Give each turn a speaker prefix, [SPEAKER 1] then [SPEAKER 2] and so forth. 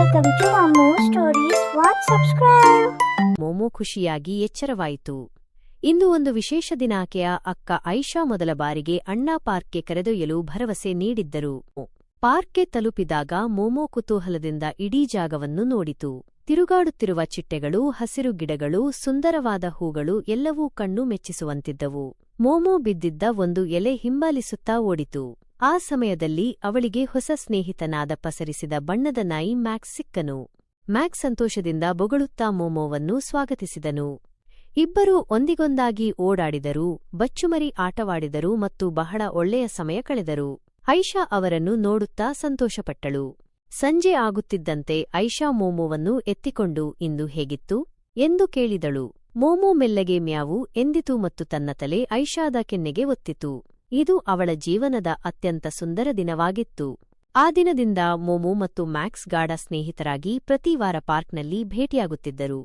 [SPEAKER 1] Welcome to Ammu Stories. Watch, subscribe.
[SPEAKER 2] Momo ಖುಷಿಯಾಗಿ ಎಚ್ಚರವಾಯಿತು. ಇಂದು ಒಂದು ವಿಶೇಷ ದಿನ. ಆಕೆಯ ಅಕ್ಕ ಐಷಾ ಮೊದಲ ಬಾರಿಗೆ ಅಣ್ಣಾ ಪಾರ್ಕ್ಗೆ ಕರೆದೊಯ್ಯಲು ಭರವಸೆ ನೀಡಿದ್ದರು. ಪಾರ್ಕ್ಗೆ ತಲುಪಿದಾಗ ಮೋಮೋ ಕುತೂಹಲದಿಂದ ಇಡೀ ಜಾಗವನ್ನು ನೋಡಿತು. ತಿರುಗಾಡುತ್ತಿರುವ ಚಿಟ್ಟೆಗಳು, ಹಸಿರು ಗಿಡಗಳು, ಸುಂದರವಾದ ಹೂಗಳು ಎಲ್ಲವೂ ಕಣ್ಣು ಮೆಚ್ಚಿಸುವಂತಿದ್ದವು. ಮೋಮೋ ಬಿದ್ದಿದ್ದ ಒಂದು ಎಲೆ ಹಿಂಬಾಲಿಸುತ್ತಾ ಓಡಿತು. ಆ ಸಮಯದಲ್ಲಿ ಅವಳಿಗೆ ಹೊಸ ಸ್ನೇಹಿತನಾದ ಪಸರಿಸಿದ ಬಣ್ಣದ ನಾಯಿ ಮ್ಯಾಕ್ಸ್ ಸಿಕ್ಕನು. ಮ್ಯಾಕ್ಸ್ ಸಂತೋಷದಿಂದ ಬೊಗಳುತ್ತಾ ಮೋಮೋವನ್ನು ಸ್ವಾಗತಿಸಿದನು. ಇಬ್ಬರೂ ಒಂದಿಗೊಂದಾಗಿ ಓಡಾಡಿದರು, ಬಚ್ಚುಮರಿ ಆಟವಾಡಿದರು ಮತ್ತು ಬಹಳ ಒಳ್ಳೆಯ ಸಮಯ ಕಳೆದರು. ಐಷಾ ಅವರನ್ನು ನೋಡುತ್ತಾ ಸಂತೋಷಪಟ್ಟಳು. ಸಂಜೆ ಆಗುತ್ತಿದ್ದಂತೆ ಐಷಾ ಮೋಮೋವನ್ನು ಎತ್ತಿಕೊಂಡು ಇಂದು ಹೇಗಿತ್ತು ಎಂದು ಕೇಳಿದಳು. ಮೋಮೋ ಮೆಲ್ಲಗೆ ಮ್ಯಾವು ಎಂದಿತು ಮತ್ತು ತನ್ನ ತಲೆ ಐಷಾದ ಕೆನ್ನೆಗೆ ಒತ್ತಿತು. ಇದು ಅವಳ ಜೀವನದ ಅತ್ಯಂತ ಸುಂದರ ದಿನವಾಗಿತ್ತು. ಆ ದಿನದಿಂದ ಮೋಮೋ ಮತ್ತು ಮ್ಯಾಕ್ಸ್ ಗಾಢ ಸ್ನೇಹಿತರಾಗಿ ಪ್ರತಿ ವಾರ ಪಾರ್ಕ್ನಲ್ಲಿ ಭೇಟಿಯಾಗುತ್ತಿದ್ದರು.